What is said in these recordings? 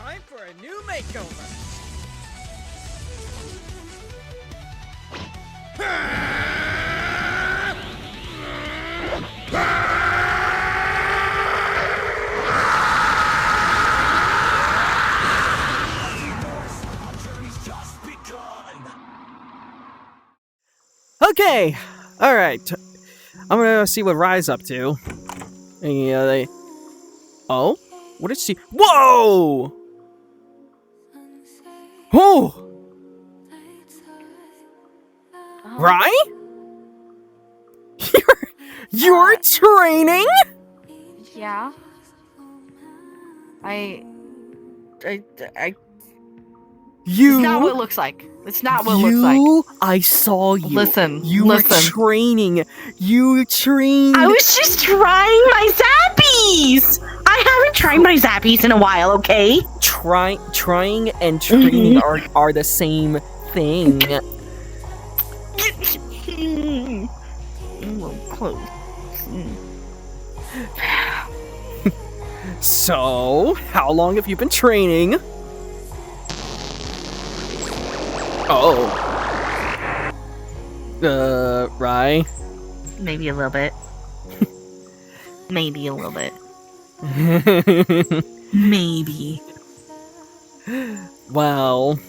time for a new makeover. Okay, all right. I'm gonna see what Rye's up to. Yeah, Oh, what is she? Whoa! Oh! Rye? You're training? Yeah. You. It's not what it looks like. It's not what it looks like. I saw you. Listen. You were training. You trained. I was just trying my zappies! I haven't tried my zappies in a while, okay? Trying and training are the same thing. Close. So, how long have you been training? Oh. Rye? Maybe a little bit. Maybe a little bit. Maybe. Well,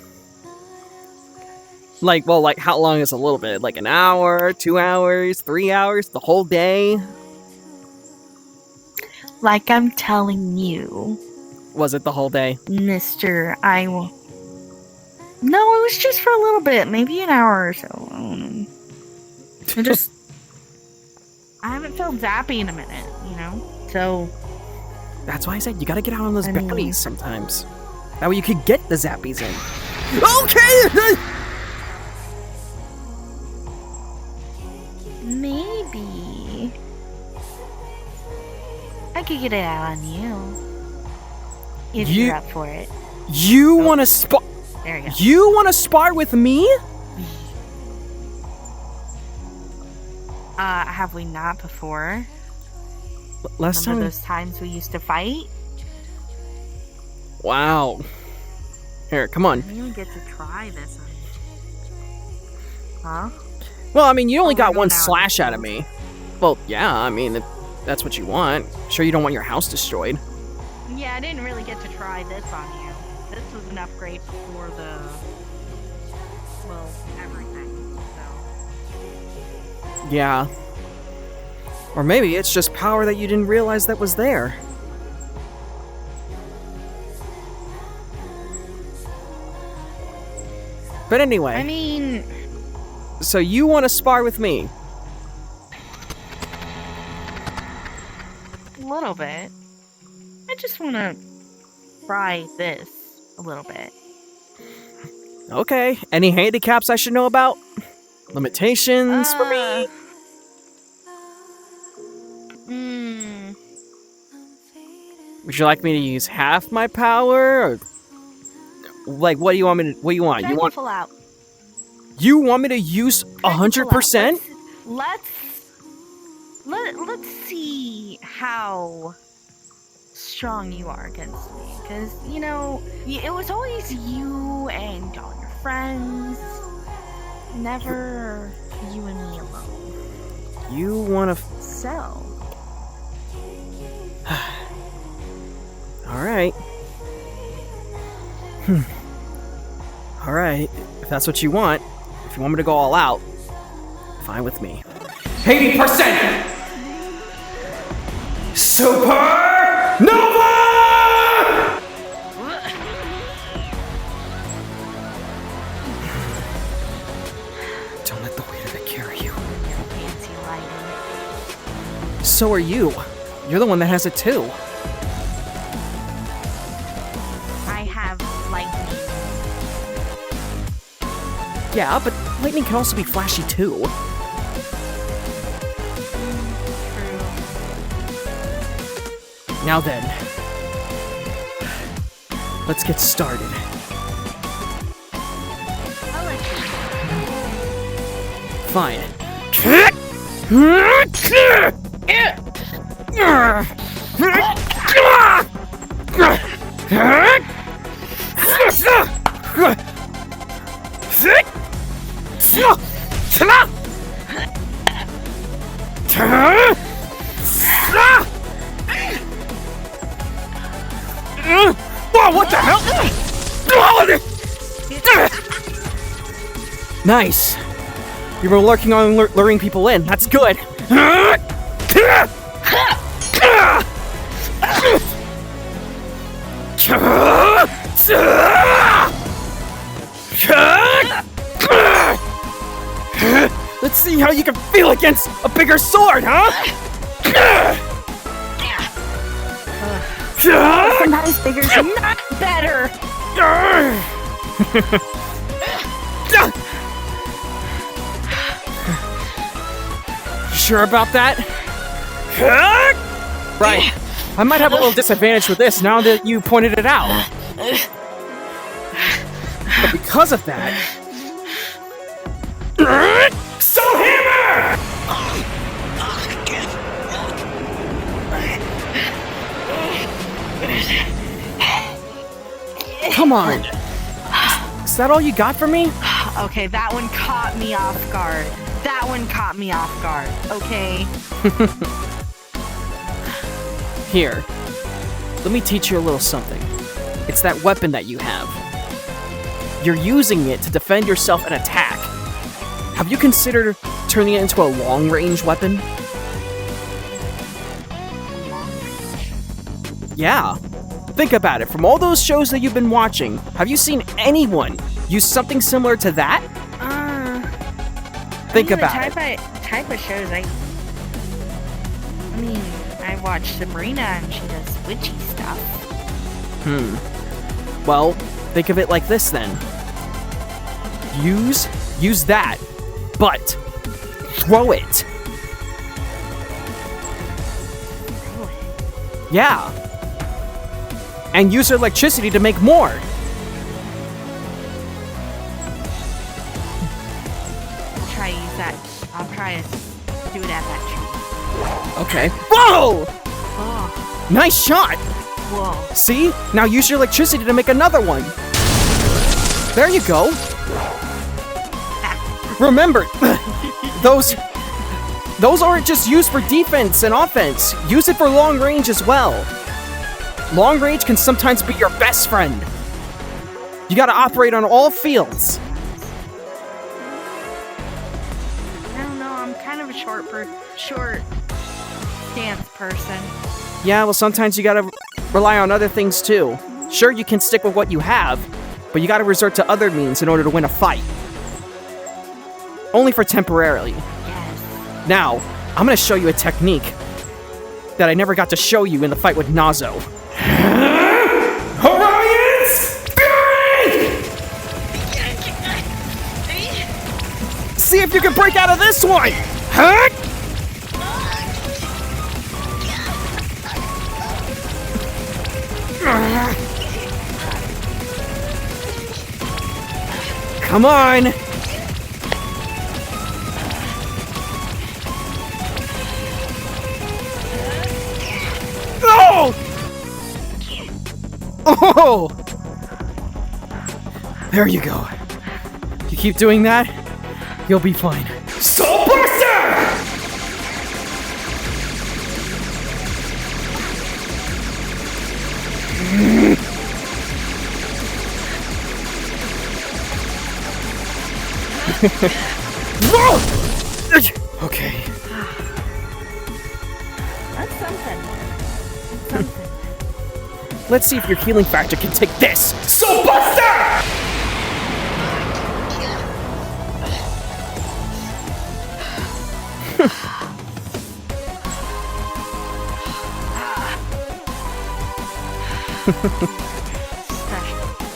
like how long is a little bit? Like an hour, 2 hours, 3 hours, the whole day? Like I'm telling you. Was it the whole day? Mister, I will... No, it was just for a little bit. Maybe an hour or so. I don't know. I haven't felt zappy in a minute, you know? So... That's why I said you gotta get out on those zappies sometimes. That way you could get the zappies in. Okay! Maybe. I could get it out on you. If you're up for it. You wanna spar? There you go. You wanna spar with me? Have we not before? Last Remember time. those times we used to fight? Wow. Here, come on. We didn't get to try this. Huh? Well, I mean, you only got one now. slash out of me. Well, yeah, I mean, if that's what you want. Sure, you don't want your house destroyed. Yeah, I didn't really get to try this on you. This was an upgrade before the... well, everything, so... Yeah. Or maybe it's just power that you didn't realize that was there. But anyway. I mean... So you want to spar with me? A little bit. I just want to try this a little bit. Okay. Any handicaps I should know about? Limitations for me? Would you like me to use half my power? Or, like, what do you want me to... What do you want? You want full out. You want me to use 100%? Let's see how strong you are against me, because you know it was always you and all your friends, never you and me alone. You want to... So. All right. All right. If that's what you want. If you want me to go all out, fine with me. 80%! Super Nova! Don't let the weight of it carry you. Your fancy lighting. So are you. You're the one that has it too. I have lightning. Yeah, but lightning can also be flashy too. Now then, let's get started. I'll let you. Fine. Oh, what the hell? Nice. You were lurking on luring people in. That's good. Let's see how you can feel against a bigger sword, huh? Sometimes bigger's not better. Sure about that? Right. I might have a little disadvantage with this now that you pointed it out. But because of that... Soul Hammer! Come on. Is that all you got for me? Okay, that one caught me off guard. That one caught me off guard, okay? Here. Let me teach you a little something. It's that weapon that you have. You're using it to defend yourself and attack. Have you considered turning it into a long-range weapon? Yeah. Think about it. From all those shows that you've been watching, have you seen anyone use something similar to that? Think about it. Type of shows, I mean, I watched Sabrina and she does witchy stuff. Well, think of it like this then. Use that, but throw it. Yeah. And use electricity to make more. I'll try to do it at that tree. Okay. Whoa! Oh, Nice shot! whoa. See? Now use your electricity to make another one. There you go. Remember, those aren't just used for defense and offense. Use it for long range as well. Long range can sometimes be your best friend. You gotta operate on all fields. I don't know, I'm kind of a short stance person. Yeah, well, sometimes you gotta rely on other things too. Sure, you can stick with what you have, but you gotta resort to other means in order to win a fight. Only for temporarily. Yes. Now, I'm gonna show you a technique that I never got to show you in the fight with Nazo. Orion Spirit! See if you can break out of this one! Huh? Come on! Oh! Oh! There you go. You keep doing that, you'll be fine. Soul Buster! Whoa! Okay. That's something. Let's see if your healing factor can take this. Soul Buster!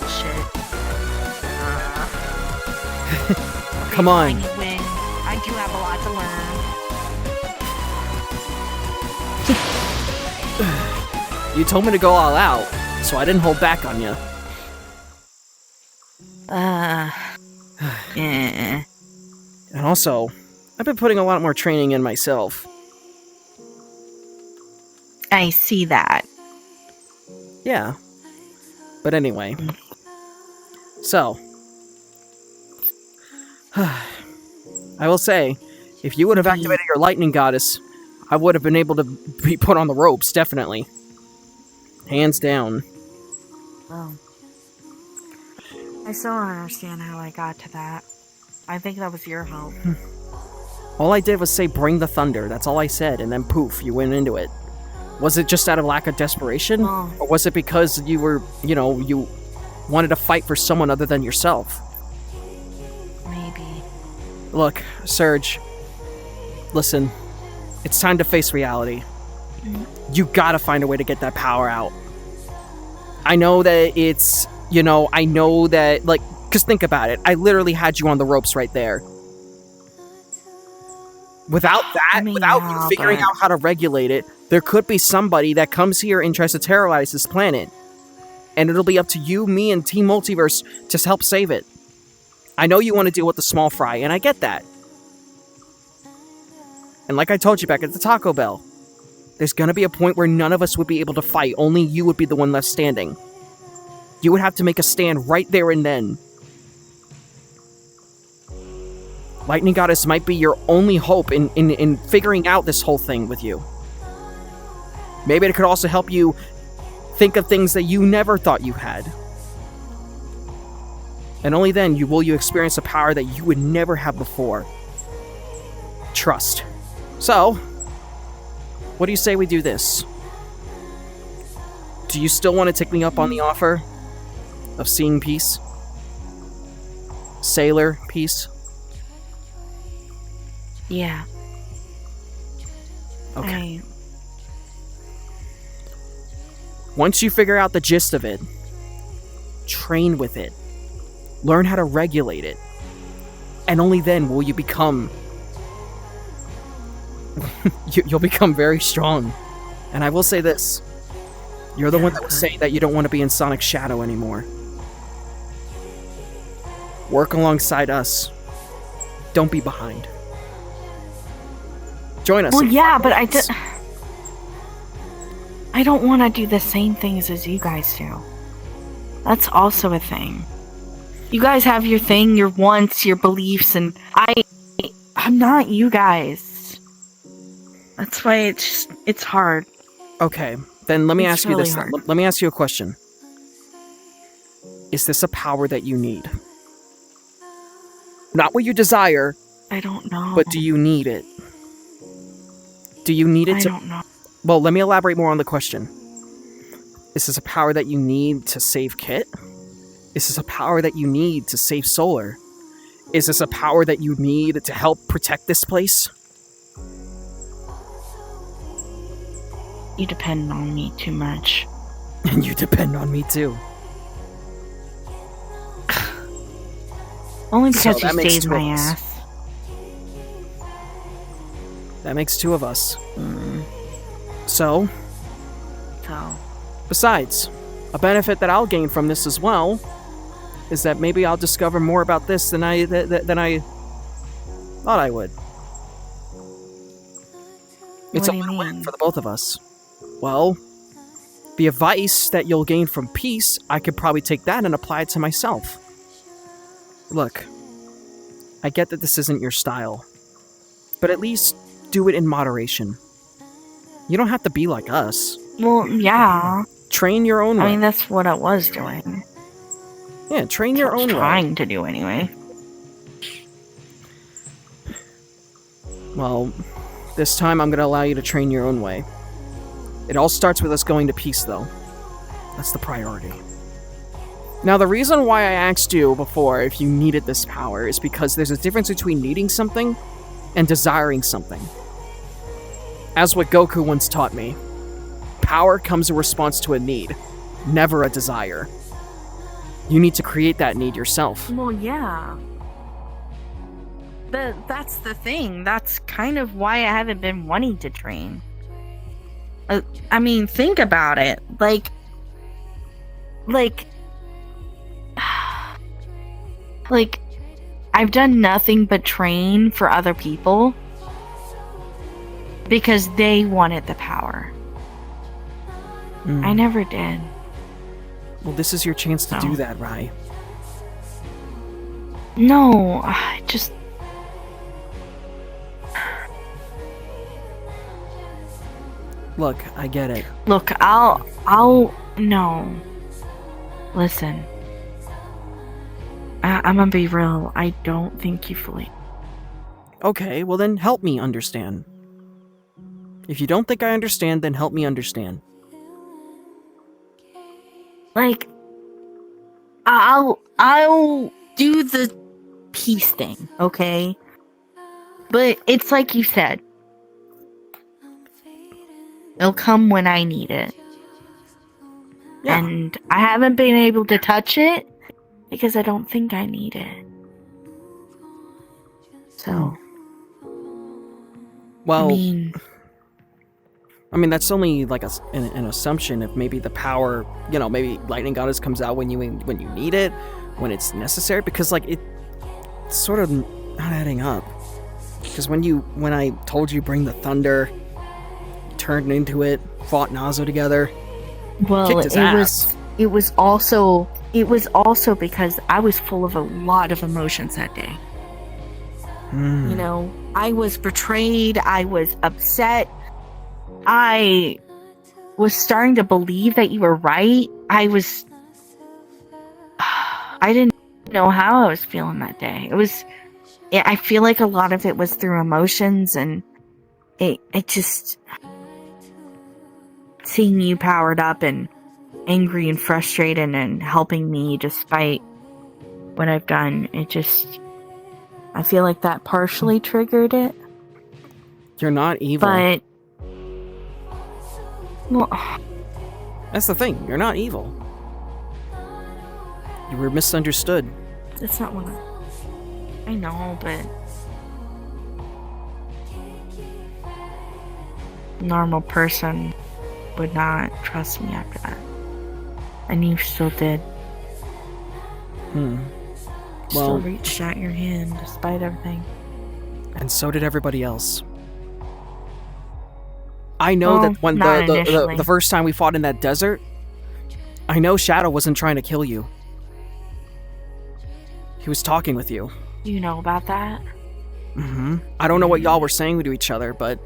Shit. Come on. Win. I do have a lot to learn. You told me to go all out, so I didn't hold back on you. Yeah. And also, I've been putting a lot more training in myself. I see that. Yeah. But anyway. So. I will say, if you would have activated your lightning goddess, I would have been able to be put on the ropes, definitely. Hands down. Oh. I still don't understand how I got to that. I think that was your help. All I did was say, bring the thunder. That's all I said, and then poof, you went into it. Was it just out of lack of desperation? Oh. Or was it because you were, you wanted to fight for someone other than yourself? Maybe. Look, Surge, listen, it's time to face reality. You gotta find a way to get that power out. I know that it's, I know that, because think about it, I literally had you on the ropes right there. Without that, without you figuring out how to regulate it, there could be somebody that comes here and tries to terrorize this planet. And it'll be up to you, me, and Team Multiverse to help save it. I know you want to deal with the small fry, and I get that. And like I told you back at the Taco Bell, there's gonna be a point where none of us would be able to fight, only you would be the one left standing. You would have to make a stand right there and then. Lightning Goddess might be your only hope in figuring out this whole thing with you. Maybe it could also help you think of things that you never thought you had. And only then will you experience a power that you would never have before. Trust. So, what do you say we do this? Do you still want to take me up on the offer of seeing peace? Sailor peace? Yeah. Okay. Once you figure out the gist of it, train with it. Learn how to regulate it. And only then will you become... you'll become very strong. And I will say this. You're the one that was saying that you don't want to be in Sonic Shadow anymore. Work alongside us. Don't be behind. Join us. Well, yeah, but I don't want to do the same things as you guys do. That's also a thing. You guys have your thing, your wants, your beliefs, and I'm not you guys. That's why it's hard. Okay, then let me ask you this. Hard. Let me ask you a question. Is this a power that you need? Not what you desire. I don't know. But do you need it? Do you need it to... I don't know. Well, let me elaborate more on the question. Is this a power that you need to save Kit? Is this a power that you need to save Solar? Is this a power that you need to help protect this place? You depend on me too much. And you depend on me too. Only because you saved my ass. That makes two of us. So, besides, a benefit that I'll gain from this as well is that maybe I'll discover more about this than I thought I would. It's a win-win for the both of us. Well, the advice that you'll gain from peace, I could probably take that and apply it to myself. Look, I get that this isn't your style, but at least do it in moderation. You don't have to be like us. Well, yeah. Train your own way. I mean, that's what I was doing. Yeah, train your own way. Trying to do anyway. Well, this time I'm going to allow you to train your own way. It all starts with us going to peace, though. That's the priority. Now, the reason why I asked you before if you needed this power is because there's a difference between needing something and desiring something. As what Goku once taught me, power comes in response to a need, never a desire. You need to create that need yourself. Well, yeah. But that's the thing. That's kind of why I haven't been wanting to train. I mean, think about it. Like, I've done nothing but train for other people because they wanted the power. I never did. Well, this is your chance to do that, Rai. No, I just... Look, I get it. Look, no. Listen. I'm gonna be real. I don't think you fully... Okay, well then help me understand. If you don't think I understand, then help me understand. Like, I'll do the peace thing, okay? But it's like you said. It'll come when I need it. Yeah. And I haven't been able to touch it because I don't think I need it. So, Well, I mean that's only like an assumption. If maybe the power, maybe Lightning Goddess comes out when you need it, when it's necessary. Because like it's sort of not adding up. Because when I told you bring the thunder, you turned into it, fought Nazo together. well, kicked his ass. it was also because I was full of a lot of emotions that day. You know, I was betrayed. I was upset. I was starting to believe that you were right. I didn't know how I was feeling that day. I feel like a lot of it was through emotions, and it just seeing you powered up and angry and frustrated and helping me despite what I've done. I feel like that partially triggered it. You're not evil. But, well, That's the thing. You're not evil. You were misunderstood. that's not what I know, but normal person would not trust me after that. And you still did. Still Well, reached out your hand despite everything. and so did everybody else. I know Well, that when not initially. the first time we fought in that desert, I know Shadow wasn't trying to kill you. He was talking with you. You know about that? I don't know what y'all were saying to each other, but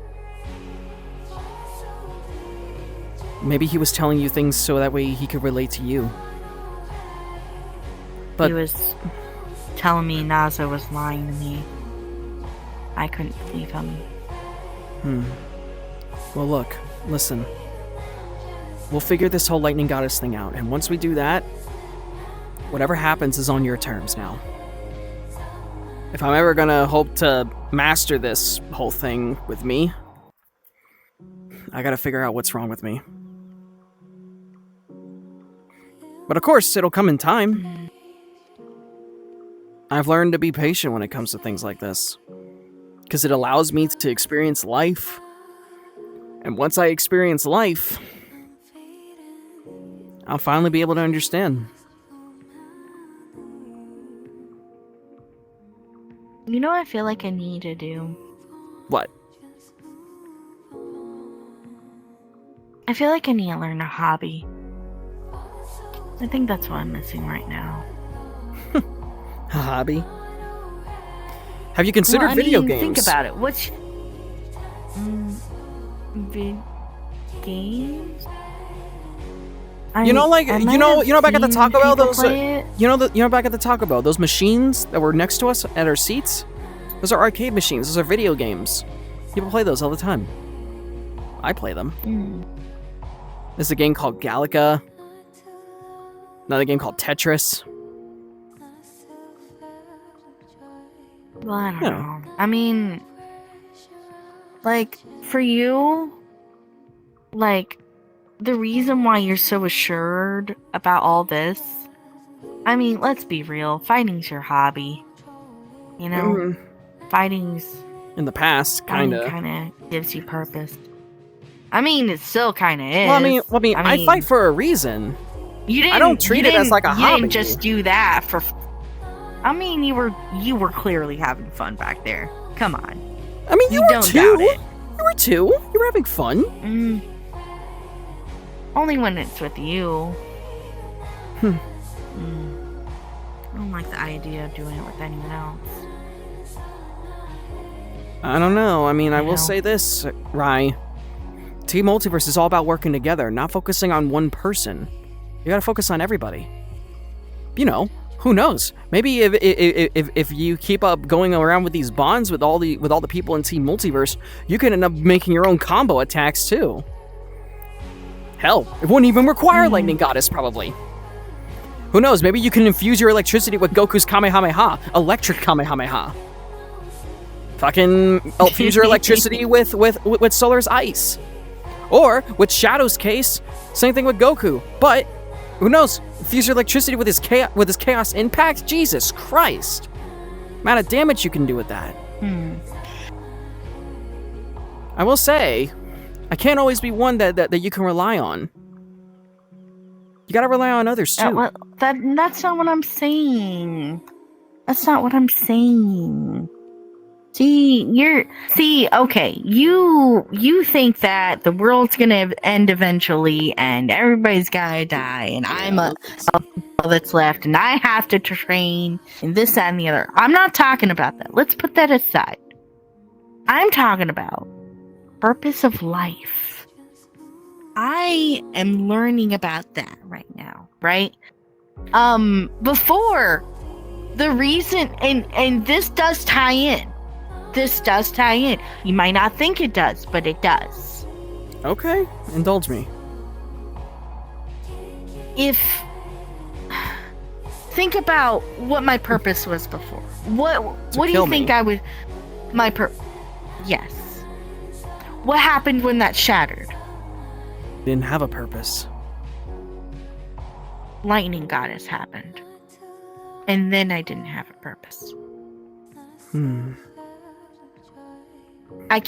maybe he was telling you things so that way he could relate to you. But He was telling me Nazo was lying to me. I couldn't believe him. well, look, listen. We'll figure this whole Lightning Goddess thing out, and once we do that, whatever happens is on your terms now. If I'm ever gonna hope to master this whole thing with me, I gotta figure out what's wrong with me. But of course, it'll come in time. I've learned to be patient when it comes to things like this, because it allows me to experience life. And once I experience life, I'll finally be able to understand. You know what I feel like I need to do? What? I feel like I need to learn a hobby. I think that's what I'm missing right now. A hobby? Have you considered video games? Think about it. What's games? You know, like I you might know, have back at the seen Taco Bell, people those play it. back at the Taco Bell, those machines that were next to us at our seats. Those are arcade machines. Those are video games. People play those all the time. I play them. There's a game called Galaga. Another game called Tetris. Well, I don't know. I mean, like, for you, like, the reason why you're so assured about all this, I mean, let's be real. Fighting's your hobby. You know? Fighting's... In the past, kind of. Kind of gives you purpose. I mean, it still kind of is. Well, I mean, I fight for a reason. I don't treat it as like a hobby. You didn't just do that for... I mean, you were clearly having fun back there. Come on. I mean, you were don't too. doubt it. You were too. You were having fun. Only when it's with you. I don't like the idea of doing it with anyone else. I don't know. I mean, I will say this, Rai. Team Multiverse is all about working together, not focusing on one person. You gotta focus on everybody. who knows? Maybe if you keep up going around with these bonds with all the people in Team Multiverse, you can end up making your own combo attacks too. Hell, it wouldn't even require Lightning Goddess, probably. Who knows? Maybe you can infuse your electricity with Goku's Kamehameha, electric Kamehameha. Fucking infuse your electricity with Solar's ice, or with Shadow's case, same thing with Goku. But who knows? Infuse your electricity with his chaos impact. Jesus Christ! Amount of damage you can do with that. I will say, I can't always be one that you can rely on. You gotta rely on others too. That's not what I'm saying. That's not what I'm saying. Okay, you think that the world's gonna end eventually and everybody's gotta die and I'm a that's left and I have to train and this, that, and the other. I'm not talking about that. Let's put that aside. I'm talking about purpose of life. I am learning about that right now, right? Before the reason, and this does tie in. This does tie in. You might not think it does, but it does. Okay, indulge me. Think about what my purpose was before. What do you think I would... Yes. What happened when that shattered? Didn't have a purpose. Lightning Goddess happened. And then I didn't have a purpose. I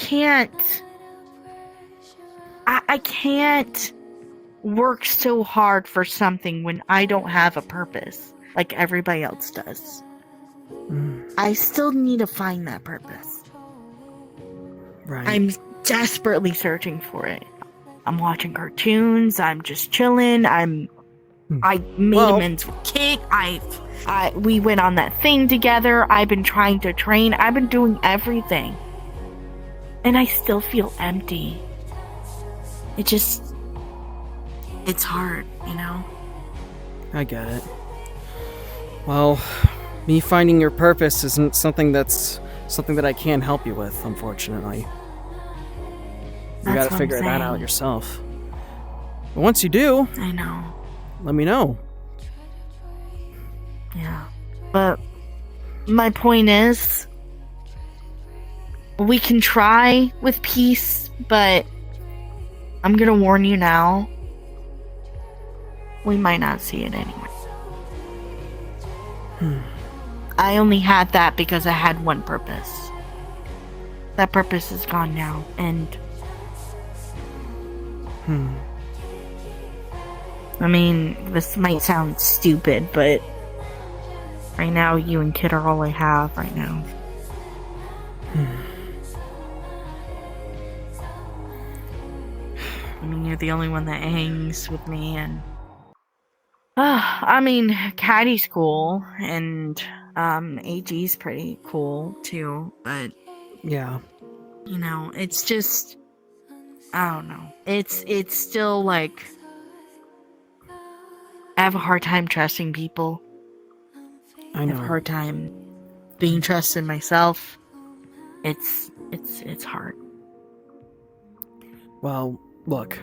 can't work so hard for something when I don't have a purpose like everybody else does. I still need to find that purpose. Right. I'm desperately searching for it. I'm watching cartoons. I'm just chilling. I made amends with Kik. We went on that thing together. I've been trying to train. I've been doing everything. And I still feel empty. It's hard, you know? I get it. Well, me finding your purpose isn't something that I can help you with, unfortunately. You gotta figure that out yourself. But once you do, I know. Let me know. Yeah. But my point is, we can try with peace, but I'm gonna warn you now, we might not see it anyway. I only had that because I had one purpose. That purpose is gone now, and I mean, this might sound stupid, but right now you and Kid are all I have right now. I mean, you're the only one that hangs with me, and I mean, Caddy's cool, and AG's pretty cool too, but yeah, you know, it's just, I don't know. It's still like, I have a hard time trusting people. I know. I have a hard time being trusted myself. It's hard. Well, look.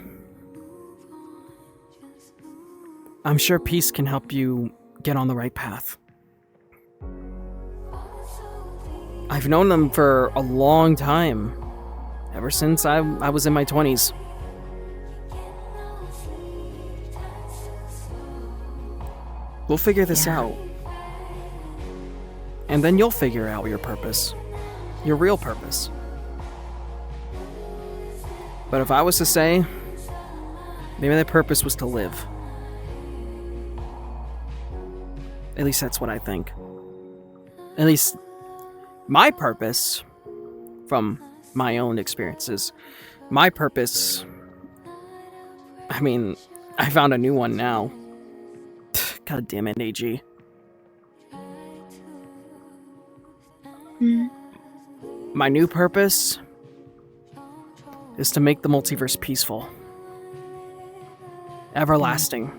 I'm sure peace can help you get on the right path. I've known them for a long time. Ever since I was in my 20s. We'll figure this out. And then you'll figure out your purpose. Your real purpose. But if I was to say, maybe that purpose was to live. At least that's what I think. At least my purpose, from my own experiences, my purpose, I mean, I found a new one now. God damn it, AG. My new purpose is to make the multiverse peaceful. Everlasting.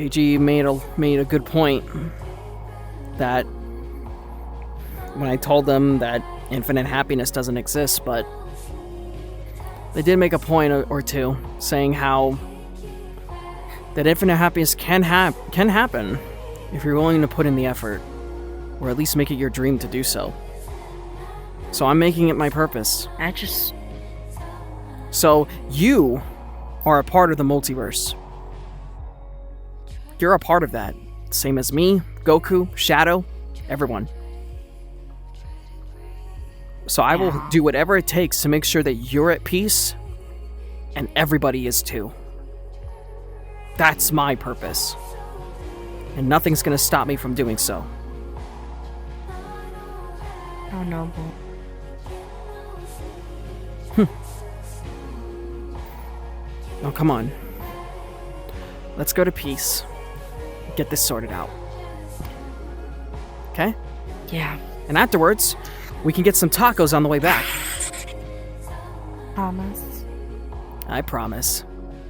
AG made a good point that when I told them that infinite happiness doesn't exist, but they did make a point or two saying how that infinite happiness can happen if you're willing to put in the effort, or at least make it your dream to do so. So I'm making it my purpose. So you are a part of the multiverse. You're a part of that. Same as me, Goku, Shadow, everyone. So I will do whatever it takes to make sure that you're at peace, and everybody is too. That's my purpose. And nothing's gonna stop me from doing so. How noble. Oh, come on. Let's go to peace. Get this sorted out. Okay? Yeah. And afterwards, we can get some tacos on the way back. Promise. I promise.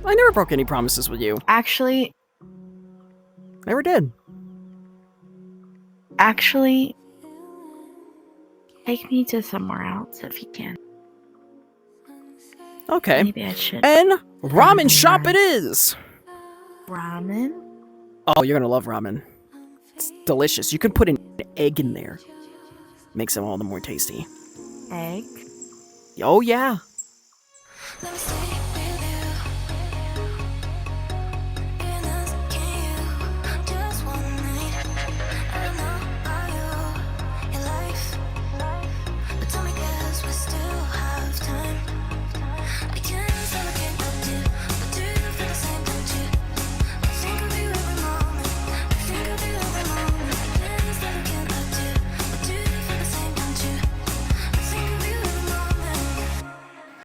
I never broke any promises with you. Actually, Never did. take me to somewhere else if you can. Okay. Maybe I should. And ramen shop it is! Ramen? Oh, you're gonna love ramen. It's delicious. You can put an egg in there. Makes it all the more tasty. Egg? Oh, yeah.